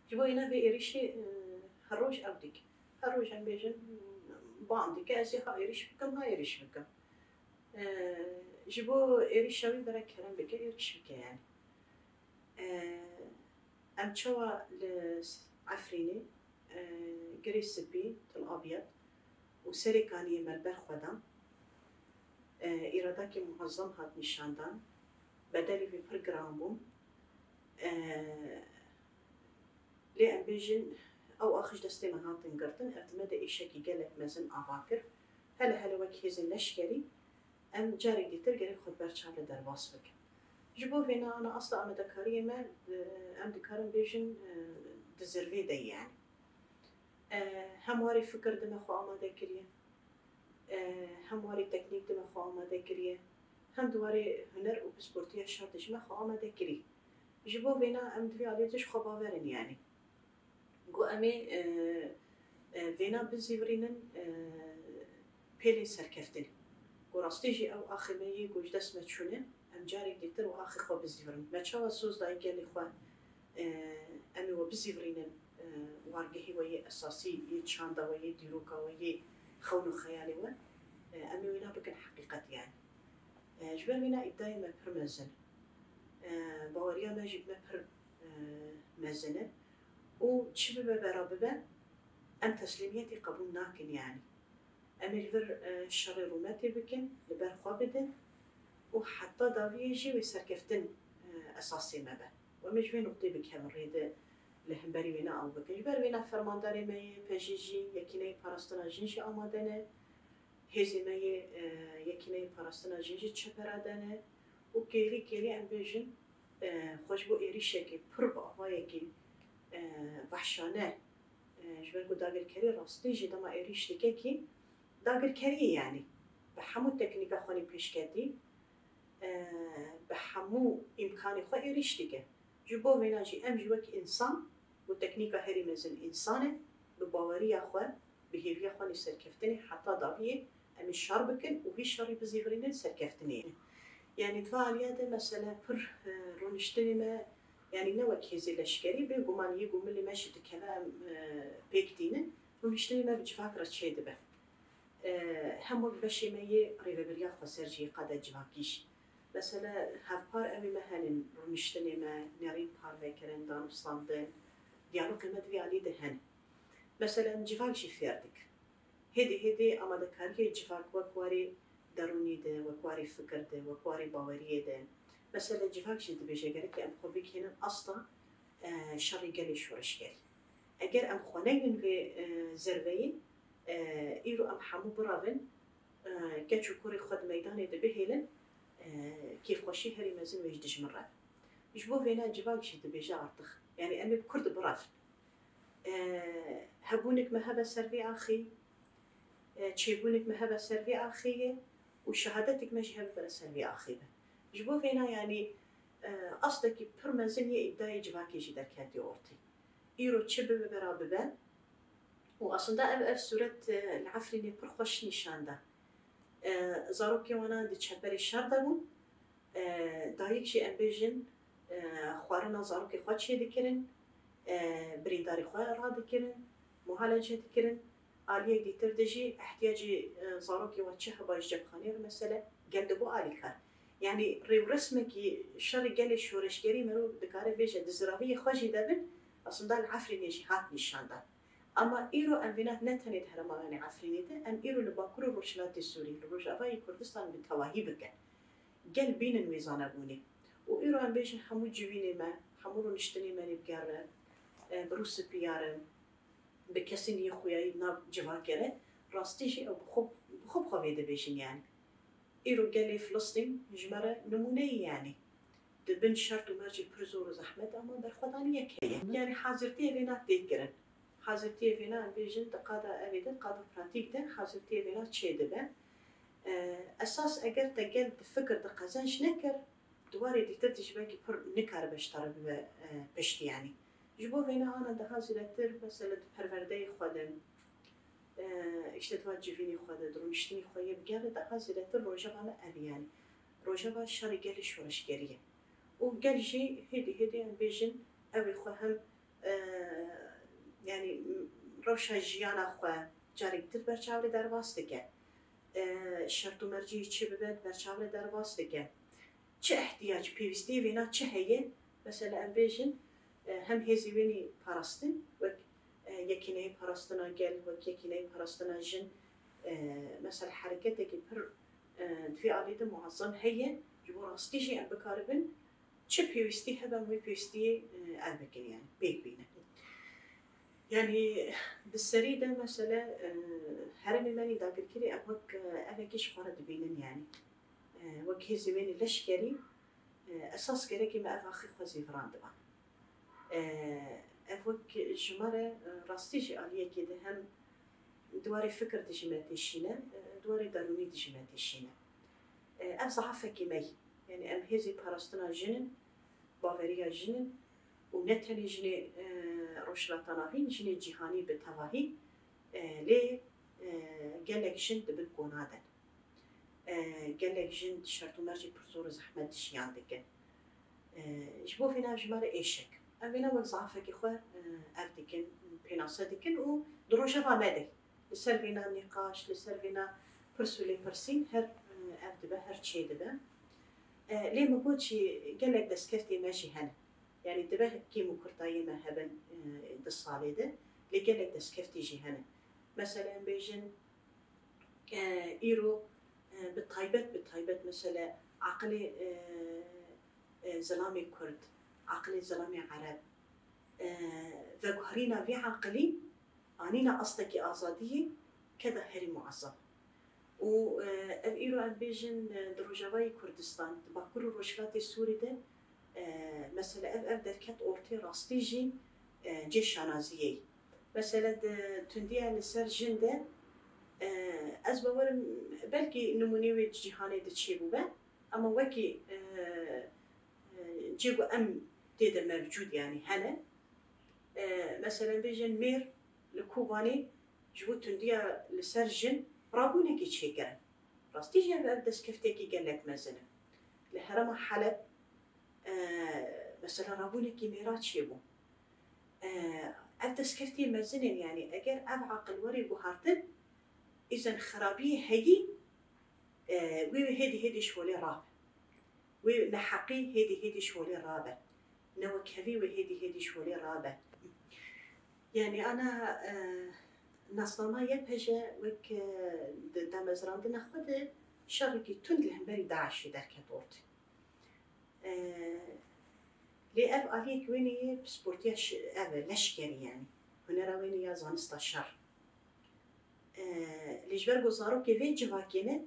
جبو اینا به ایریشی هر روز آودیک هر روز هم بیشن باندی که ازی ها ایریش بکم ها ایریش بکم جبو ایریش شوی برای کرم بکه ایریش بکه يعني ام تشوا عفريني جريس سبي تل أبيض وسريكانية ملبر خدام إراداكي منظم هاد نشاندان بدالي في برنامجهم لي أم بيجن أو آخش دستي مهاتن قرتن اعتماد إيشاكي جالك مزن أباكر هلا وك هزن لشكري أم جاري ديتر جاري خد برشام لدر واسبك جبو فينا أنا أصلا أنا دكارية ما أم دكارم بيجن دزرفي دي يعني هم واري فكر دم خو آماده كريه هم واري تكنيك دم خو آماده كريه هم دواري هنر و بسپورتيا شرطش ما خو آماده كريه جبو فينا أم دوي عليتش خو باورن يعني جو أمي فينا بزيورينن بيلي سركفتن جو راستيجي أو آخر مي جوج دسمت شونه أم جاري ديتر و آخر خو بزيورن ما تشوا سوز داي قالي خو أمي و بزيورينن وارجهي ويا أساسي يتشاندا ويا ديروكا ويا خون خيالي و أمي وينا بكن حقيقة يعني جبال وينا إبداي ما برمزن باوريا ما جب ما بر مزنة وتشبه براببة أم تسليميتي قبول ناكن يعني أمي الفر الشر روماتي بكن لبر خوابدن وحتى داويجي ويسركفتن أساسي ما به ومجبين نقطي بك هم الريدة لهم بری وینا آو بکن بر وینا فرمانداری می پژیجی یکی پاراستنا جنشی آمادنه هزی می یکی پاراستنا جنشی چپرادنه و کلی ام بیشن خوش بو ایریشه که پر با آوایی که وحشانه جبر کو داگر کری راستی جدا ما ایریش دیگه کی داگر کری يعني بحمو تکنیک خونی پیش کردی بحمو امکانی خو ایریش دیگه جبو وینا جی ام جوک انسان و تکنیک هری مزن انسانه بباوری خو بهیوی خو سرکفتنی حتی داویه ام شر بکن و هی شری بزیورین سرکفتنی يعني فعاليات مثلا پر رونشتني ما يعني نوك هزي لشكري بيقومان يقوم اللي ماشي كلام بيكتينه رونشتني ما بجفاك رتشي دبه هم وقت بشي ما يقريبا برياض خسرجي قادة جواكيش مثلا هفبار أمي مهن رونشتني ما نرين بار وكرن دانستاندن ديالوج ما دوي عليه دهن مثلا جواك شي فيردك هدي أما دكاري جواك وكواري دروني ده وكواري فكر ده وكواري باوريه ده مثلا جواك شي دبيجي قالك أم خوبك هنا أصلا شري قالي شورش قال أجر أم خونين في زربين إيرو أم حمو برافن كاتشو كوري خد ميداني ده بهيلن كيف خوشي هري مازن ويجدش مرة يجبو فينا جواك شي دبيجي عرطخ يعني أمي بكرد برافن هبونك مهبة سرفي أخي تشيبونك مهبة سرفي أخي وشهادتك ماشي هبة سرفي أخي جبو فينا يعني أصدق برمزن يبدأ جواكي جدا كاتي أورتي إيرو تشبه براببان وأصلا أب سورة العفريني برخوش نشانده زاروكي وانا دي تشبري الشردبون دايك شي أمبيجن خوارنا زاروكي خوات شي دكرن بريداري خواه را دكرن معالجة دكرن آلية دي تردجي احتياجي زاروكي واتشه باش جبخاني مثلا قلدبو آلي كار يعني ريو رسمك شر قالي شورشگري مرو دكاره بيجه دزراوية خوشي دابن أصلا دا العفريني جي هات نشانده أما إيرو أم بينات نتنيت هرماني عفرينيته أم إيرو لباكرو روشلات السوري لروجافاي كردستان بالتواهي بكن قل بين الميزان بوني وإيرو أم بيجه حمو جويني ما حمو نشتني ماني بقارن بروس بيارن بكسين يخويا ناب جواكره راستيشي أو بخوب خويده بيشين يعني إيرو قالي فلسطين جمرة نموني يعني دبن شرط وماجي برزور زحمة أما برخدانية كيه يعني حاضرتي بينات تيكرن حاضرتي فينا بيجن تقادا أبدا قادا براتيك ده حاضرتي فينا تشي دبن أساس أجر تجل بفكر تقازنش نكر دواري دكتور تجباكي بر نكر بشتر بشتي يعني جبو فينا أنا ده هازلتر مثلا پروردهی خودم اشتدوات جوینی خود درونشتنی خویه بگرد ده هازلتر روجا بام أبي يعني روجا با شر گل شورشگریه و گل جی هدی هم بيجن أبي خوهم يعني روشا جیانا خو جاری تر برچاو درواست که شرط و مرجی چی ببد برچاو درواست که چه احتیاج پیوستی وینا چه هیه مثلا ام بیشن هم هزی وینی پاراستن و یکی نه پاراستنا گل و یکی نه پاراستنا جن مثلا حرکتی که پر في علیت معظم هیه جو راستیجی ام بکاربن چه پیوستی هبم وی پیوستی ام بکن يعني بیگ بینه يعني بالسري ده مثلا هرمي ماني داقر كري أبوك أبكيش فرد بينن يعني وكي زميني لشكري أساس كريكي ما أفاخي خوزي فران دبا أبوك جمارة راستيجي آلية كده هم دواري فكر دجماتي الشينة دواري داروني دجماتي الشينة أفصحفة كيمي يعني أم هزي باراستنا جنن باوريا جنن ونتني جني روشلاتاناهين جني جهاني بالتواهي ليه قالك جند بالقنادن قالك جند شرط مرجي برزور زحمة شيان دكن جبو فينا جمال إيشك أمينا وزعفة كخوة أردكن بيناسة دكن ودروشة فامدي لسر فينا نقاش لسر فينا برسولي برسين هر أردبه هر شيء دبه ليه مقولشي قالك دسكفتي ماشي هنا يعني دبه كيمو كرتاي ما هبن دالصالي ده اللي قالك دسكفتي جي هنا مثلا بيجن إيرو بالطيبات مثلا عقلي زلامي كرد عقلي زلامي عرب ذكرينا في عقلي عنينا أصلك آزادية كذا هري معظم و إيرو أم بيجن دروجاوي كردستان باكر روشلات السوري ده مثلا دركات أورتي راستيجي جيش نازية مثلا تنديها لسر جنده از باورم بلكي نمونيوي جهاني دتشيبو با اما وكي جيبو ام تيدا موجود يعني هنا مثلا بيجن مير لكوباني جبو تنديها لسر جن رابونكي تشيكرن راستيجي ابدا سكفتيكي قالك مثلا لهرم حلب مثلا رابونكي ميرات شيبو ابدا سكفتي مزنن يعني اجر ابعق الوري بوهارتن إذا خرابية هي وهدي شولي رابع ونحقي هدي شولي رابع نوكهفي وهدي شولي رابع يعني أنا نصنما يبهجة وك دمزران دنا خد شاركي تندلهم بري داعش در كدورتي لي أب عليك ويني بسبورتياش أب لشكري يعني هنا ويني يا زانستا شر لجبر گزارو که وی جواکینه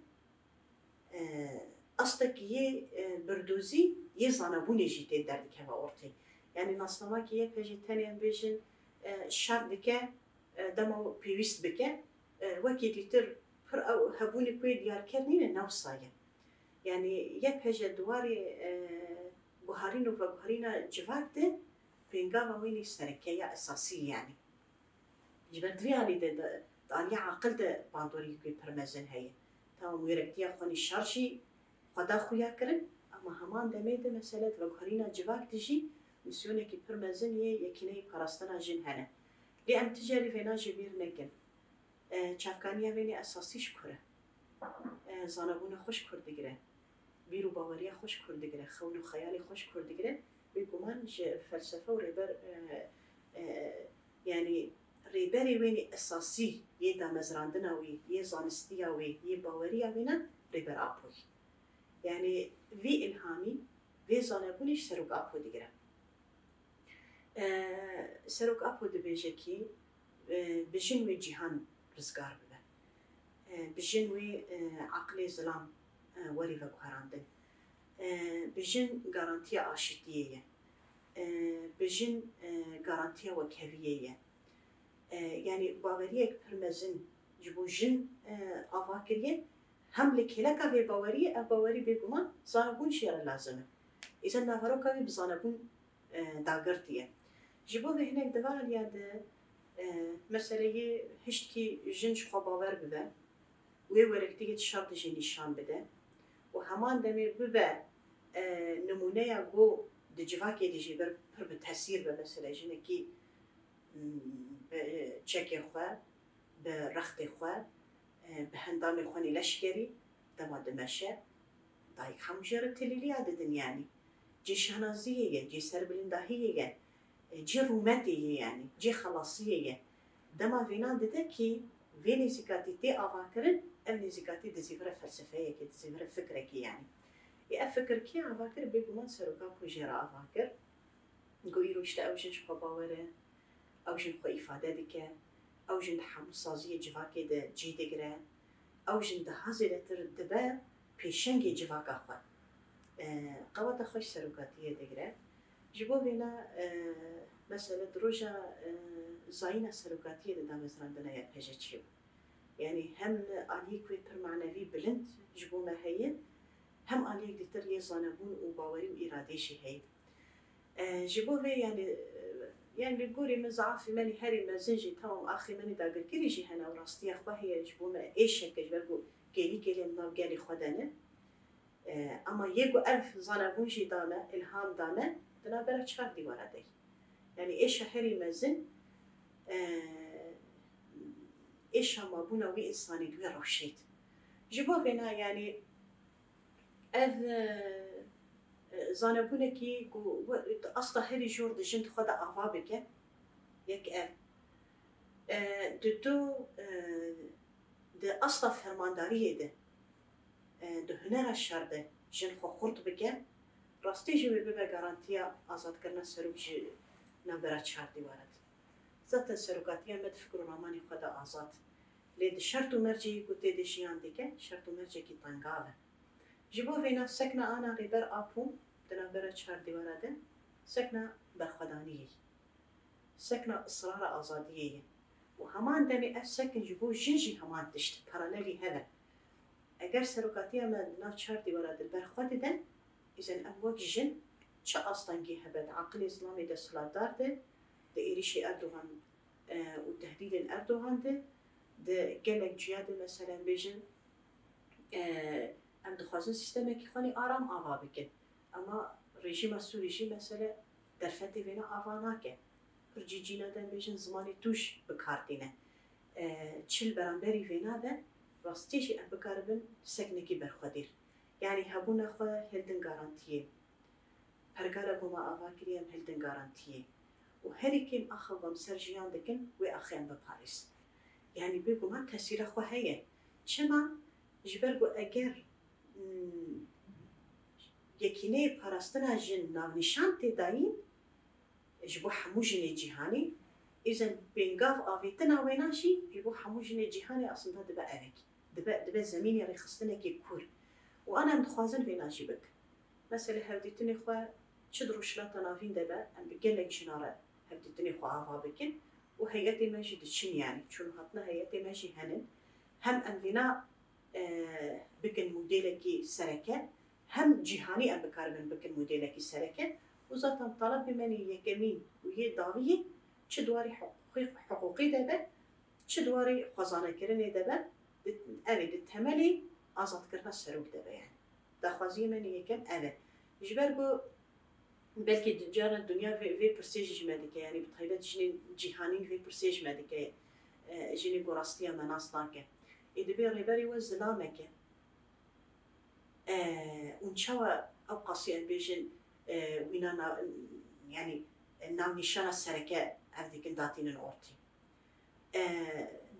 استك یه بردوزی یه زنابونی جیته در دکه و ارتی یعنی نصنما که یه پجی تنیم بیشن شر دکه دما پیوست بکه وکی دیتر پر او هبونی کوی دیار کردنین نوسایه یعنی یه پجی دواری بهارین و بهارین جواک ده بینگا و وینی سرکه یا اساسی یعنی جبر دویالی ده دانيا عقل ده باندوري كي برمزن هي تمام ويركتيا خوني شارشي خدا خويا كرن اما همان دميده مساله وكارينا جواك تجي مسيونه كي برمزن هي يكيني باراستنا جن هنا لي ام تجاري فينا جبير نكن چافكانيا ويني اساسيش كره زانبونه خوش كردگره بيرو باوريا خوش كردگره خونو خيالي خوش كردگره بيگومان فلسفه و ريبر يعني ريبري ويني أساسي يدا مزراندنا وي يزانستيا وي يباوريا وينا ريبر أبوي يعني في إلهامي في زانبونيش سروق أبو ديجرا سروق أبو دبيجكي بجنوي جهان رزقار ببه بجنوي عقلي ظلام وري وكهراندن بجن غارانتيا آشتية بجن غارانتيا وكهوية يعني باوريك برمزن جبو جن آفاكريه هم لكلكا في باوريه باوري بيقومان زانبون شير لازمه إذا نافروكا في بزانبون داغرتيه جبو به هناك دوار الياد مسألة هشتكي جن شخو باور بده ويوركتيك تشرط جن نشان بده وهمان دمي ببا نمونه جو دجواكي دي جبر بتحسير بمسألة جنكي چکی خواه به رخت خواه به هندام خوانی لشکری دما دمشه دایک همجور تلیلی عددن یعنی جی شنازیه جی سربلندهیه جی رومتیه یعنی جی خلاصیه دما وینا دده کی وی نزیکاتی تی آوا کرن ام نزیکاتی دزیور فلسفه که دزیور فکره کی یعنی ی فکر کی آوا کر بگو من سروکا پوجرا آوا کر گویی روشته اوجنش خو باوره اوجن خو ifade dike اوجن تحمل سازی جواکی ده جی دگره اوجن ده هزیلتر دبه پیشنگی جواکا خو قوات خوش سروکاتیه دگره جبو وینا مثلا دروجا زاينة سلوكاتية دا مزراندنا يا بهجتشيو يعني هم عليك ويبر معنوي بلند جبو ما هي هم عليك دتر يزانبون وباوري وإراديشي هي جبو في يعني بيقولي مزعافي ماني هاري مازنجي تاوم أخي ماني داقر كريجي هنا وراستي أخبا هي جبو ما إيش هكا جبرقو قيلي مناو قالي خدانا أما يقو ألف زانبون جي دانا إلهام دانا دنا برا چهار ديوارا دي يعني إيش هاري مازن إيش ما بونا وي إنساني دوي روشيت جبو بنا يعني أذ زانبونا كي أصلا هري جور دجنت خدا أغابك يك دو ده أصلا فرماندارية ده هنر الشر ده جن خو خورت بك راستي جوي ببا غارانتيا آزاد كرنا سروج نمبرا چهار ديوارد ذات سروقاتيا مد فكر رماني خدا آزاد لید شرط و مرجعی گوته دشیان دیگه شرط و مرجعی کی تنگاوه جبو وینا سکنا آنا ریبر آپوم دنا برا چهار دیواره سکنا برخدانیه سکنا اصرار آزادیه و همان دمی اف سکن جبو جنجی همان دشت پاراللی هذا اگر سروقاتیه من ناف چهار دیواره برخد دن اذن ام وقت جن چه اصلاًگی هبد عقل اسلامی ده سلطدار ده ایریشی اردوغان و تهدید اردوغان ده گلک جیاد مثلا بیشن ام دخوازن سیستمی که خانی آرام آوا بکن اما رژیم سوریجی مثلا در فتی وینا آوا نکن پرجی جینا دن بیشن زمانی توش بکاردینه چل برانبری وینا ده راستیشی ام بکاربن سکنکی برخودیر یعنی هبون خو هلدن گارانتیه پرگاره بوما آوا کریم هلدن گارانتیه و هری کیم آخو بام سرجیان دکن و آخیم بپاریس يعني بيقول ما كثير أخوة هي شما جبرجو أجر يكيني براستنا جن نام نشان تداين جبو حموجن جهاني إذا بينقاف آفيتنا ويناشي جبو حموجن جهاني أصلا هذا دبا أبيك دبا زميني رخصتنا كيكور وأنا متخازن ويناشي بك مثلا هوديتني خوا تشدرو شلاطنا فين دبا أم بقلك جنارة هوديتني خوا عفا بكن وهيئتي ماشي دشين يعني شو هاتنا هيئتي ماشي هنن هم أنفينا بكن موديلكي سركة هم جهاني أم بكارمن بكن موديلكي سركة وزاتن طلب مني يكمين وهي داوية شدواري حقوقي دبا شدواري خزانة كرني دبا أبي دتهملي أزاد كرنا السروق دبا يعني دخوازي مني يكم أبي جبرجو بلکه جارا دنیا وی پرسیج مدیکه یعنی بتخیلت جهانی وی پرسیج مدیکه جنی گراستی مناس ناکه ایدبی ریبری و زلامه که اون چوا او قصی بیشن وینا يعني نام نشان السركة عندك داتين الأورتي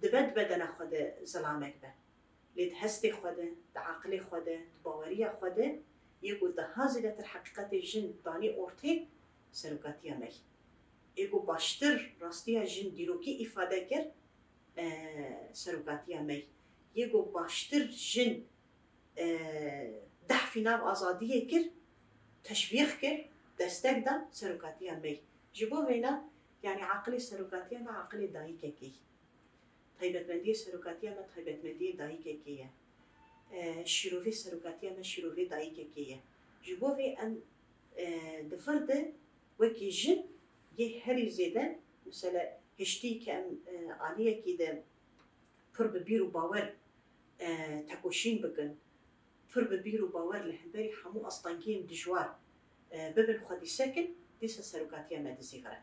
دبد بدنا خده زلامك به لید هستی خوده عقلی خوده باوری خوده يقول ده هذه الحقيقة جن داني أورتي سلوكاتيا مي يقول باشتر راستيا جن ديروكي إفادة كر سلوكاتيا مي يقول باشتر جن دحفنا آزادية كر تشويق كر دستك دا سلوكاتيا مي جبو فينا يعني عقلي سلوكاتيا مع عقلي دايكا كي طيبت مندية سلوكاتيا ما طيبت مندية دايكا كي شروفي سلوكاتيا ما شروفي دايكا كي جبو في أن دفرد وكي جن يهري زيدا مثلا هشتي كأم عليا كده فرب بيرو باور تكوشين بكن فرب بيرو باور لهنبري حمو أسطنجين دجوار ببن خدي ساكن ديسا سلوكاتيا ما دزيغرا